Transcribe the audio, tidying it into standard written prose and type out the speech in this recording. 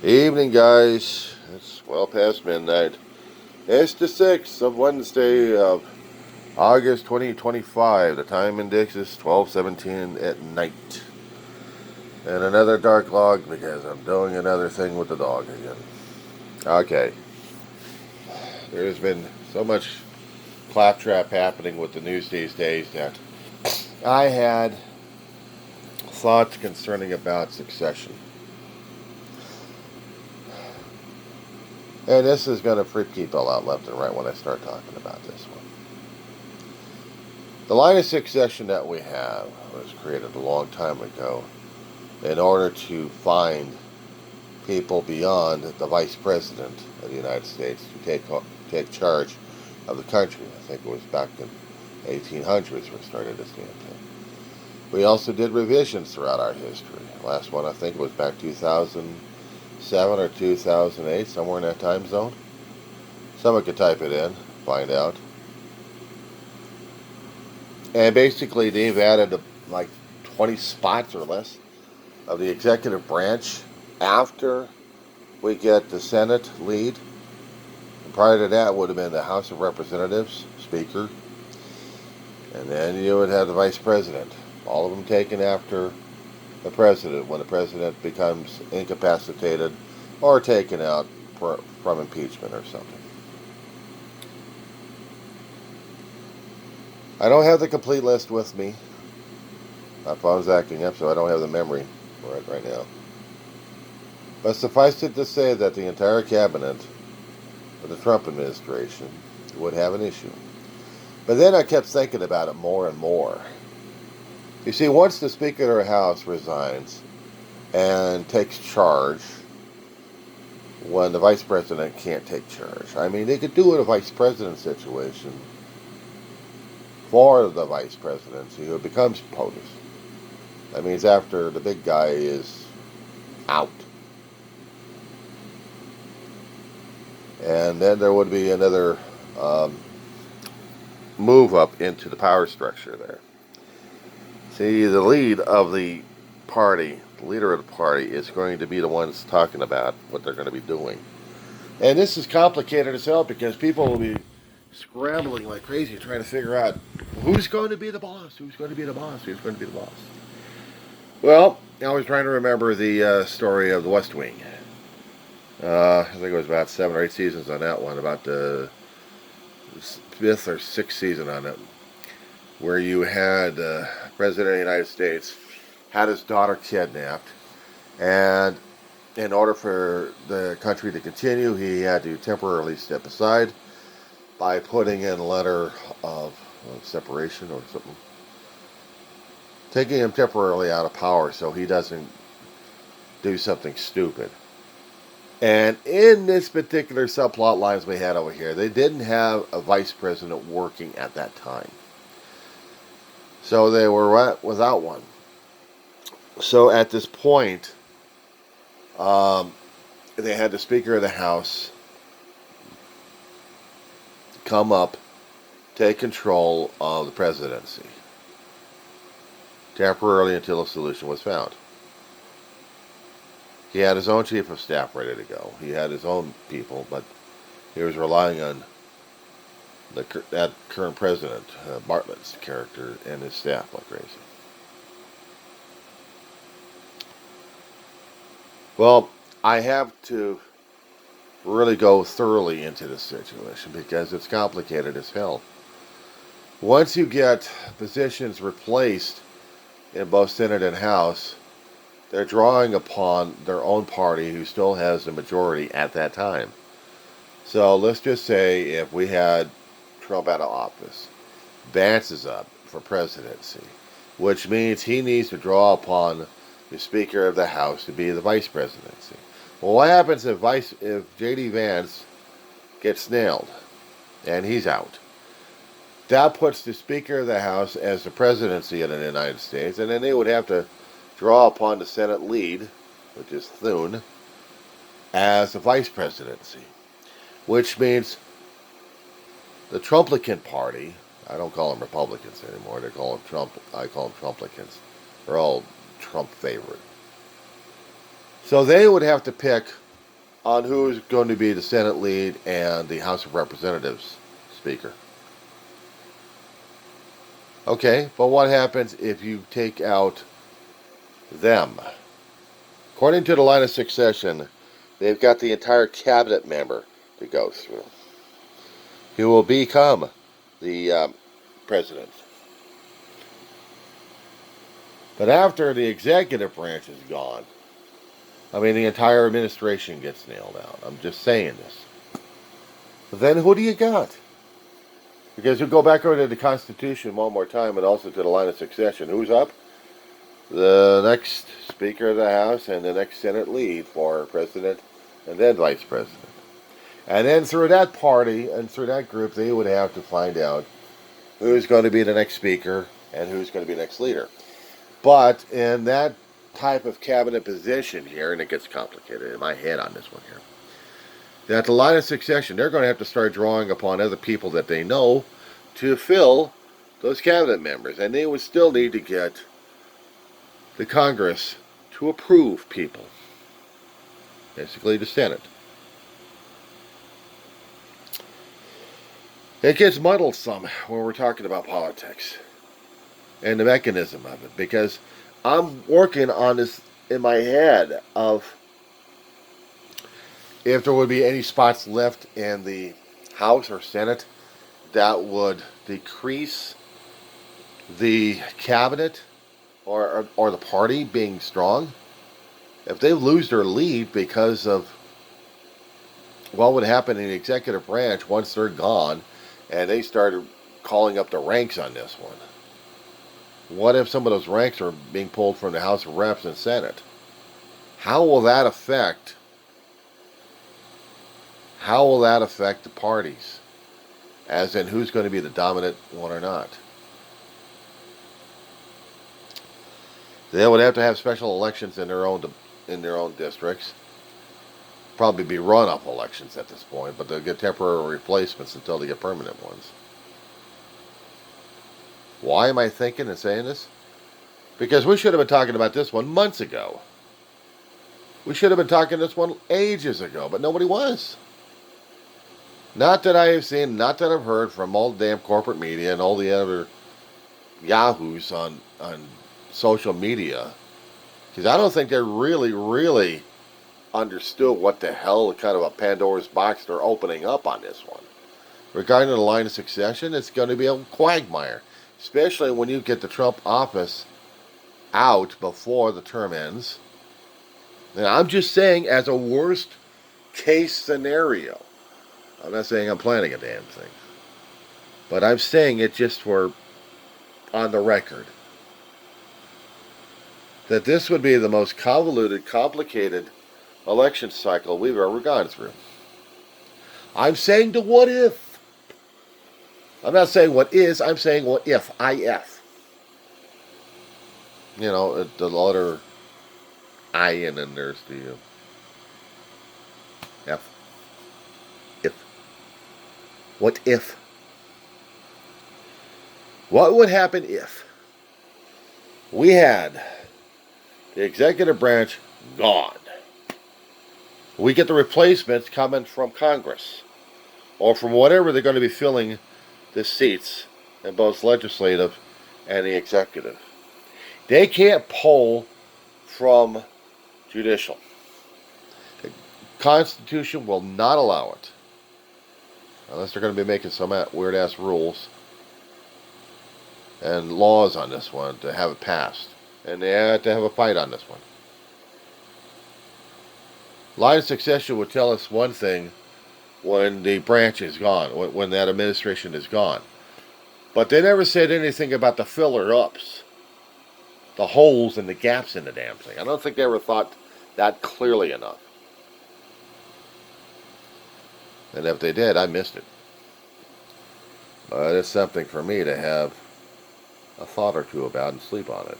Evening, guys. It's well past midnight. It's the 6th of Wednesday of August 2025. The time index is 12:17 at night. And another dark log because I'm doing another thing with the dog again. Okay. There's been so much claptrap happening with the news these days that I had thoughts concerning about succession. And this is going to freak people out left and right when I start talking about this one. The line of succession that we have was created a long time ago in order to find people beyond the Vice President of the United States to take charge of the country. I think it was back in 1800s we started this damn thing. We also did revisions throughout our history. Last one I think was back 2007 or 2008, somewhere in that time zone. Someone could type it in, find out. And basically, they've added like 20 spots or less of the executive branch after we get the Senate lead. And prior to that would have been the House of Representatives, Speaker, and then you would have the Vice President. All of them taken after the President when the President becomes incapacitated or taken out from impeachment or something. I don't have the complete list with me. My phone's acting up, so I don't have the memory for it right now. But suffice it to say that the entire cabinet of the Trump administration would have an issue. But then I kept thinking about it more and more. You see, once the Speaker of the House resigns and takes charge when the Vice President can't take charge. I mean, they could do it a Vice President situation for the Vice Presidency who becomes POTUS. That means after the big guy is out. And then there would be another move up into the power structure there. See, the lead of the party, the leader of the party, is going to be the ones talking about what they're going to be doing. And this is complicated as hell because people will be scrambling like crazy trying to figure out who's going to be the boss, who's going to be the boss, who's going to be the boss. Well, I was trying to remember the story of the West Wing. I think it was about 7 or 8 seasons on that one, about the 5th or 6th season on it, where you had the President of the United States had his daughter kidnapped, and in order for the country to continue, he had to temporarily step aside by putting in a letter of separation or something, taking him temporarily out of power so he doesn't do something stupid. And in this particular subplot lines we had over here, they didn't have a vice president working at that time. So they were without one. So at this point, they had the Speaker of the House come up, take control of the presidency temporarily until a solution was found. He had his own chief of staff ready to go. He had his own people, but he was relying on that current president, Bartlett's character, and his staff like crazy. Well, I have to really go thoroughly into this situation because it's complicated as hell. Once you get positions replaced in both Senate and House, they're drawing upon their own party who still has the majority at that time. So let's just say if we had Trump out of office, Vance is up for presidency, which means he needs to draw upon the Speaker of the House to be the vice presidency. Well, what happens if J.D. Vance gets nailed and he's out? That puts the Speaker of the House as the presidency of the United States, and then they would have to draw upon the Senate lead, which is Thune, as the vice presidency, which means the Trumplican party, I don't call them Republicans anymore, they call them Trump, I call them Trumplicans. They're all Trump favorite. So they would have to pick on who's going to be the Senate lead and the House of Representatives speaker. Okay, but what happens if you take out them? According to the line of succession, they've got the entire cabinet member to go through. He will become the president. But after the executive branch is gone, I mean, the entire administration gets nailed out. I'm just saying this. But then who do you got? Because you go back over to the Constitution one more time and also to the line of succession. Who's up? The next Speaker of the House and the next Senate lead for President and then Vice President. And then through that party and through that group, they would have to find out who's going to be the next Speaker and who's going to be the next leader. But in that type of cabinet position here, and it gets complicated in my head on this one here, that the line of succession, they're going to have to start drawing upon other people that they know to fill those cabinet members. And they would still need to get the Congress to approve people. Basically the Senate. It gets muddled some when we're talking about politics and the mechanism of it, because I'm working on this in my head of if there would be any spots left in the House or Senate that would decrease the cabinet or the party being strong. If they lose their lead because of what would happen in the executive branch once they're gone and they started calling up the ranks on this one. What if some of those ranks are being pulled from the House of Reps and Senate? How will that affect the parties? As in who's going to be the dominant one or not? They would have to have special elections in their own districts. Probably be runoff elections at this point, but they'll get temporary replacements until they get permanent ones. Why am I thinking and saying this? Because we should have been talking about this one months ago. We should have been talking this one ages ago, but nobody was. Not that I have seen, not that I've heard from all the damn corporate media and all the other yahoos on social media. Because I don't think they really understood what the hell kind of a Pandora's box they're opening up on this one. Regarding the line of succession, it's going to be a quagmire. Especially when you get the Trump office out before the term ends. And I'm just saying as a worst case scenario. I'm not saying I'm planning a damn thing. But I'm saying it just for on the record. That this would be the most convoluted, complicated election cycle we've ever gone through. I'm saying the what if. I'm not saying what is, I'm saying what if. IF. You know, the letter I and then there's the F. If. What if? What would happen if we had the executive branch gone? We get the replacements coming from Congress or from whatever they're going to be filling the seats in both legislative and the executive. They can't pull from judicial. The Constitution will not allow it. Unless they're going to be making some weird-ass rules and laws on this one to have it passed. And they have to have a fight on this one. Line of succession would tell us one thing when the branch is gone, when that administration is gone. But they never said anything about the filler-ups, the holes and the gaps in the damn thing. I don't think they ever thought that clearly enough. And if they did, I missed it. But it's something for me to have a thought or two about and sleep on it.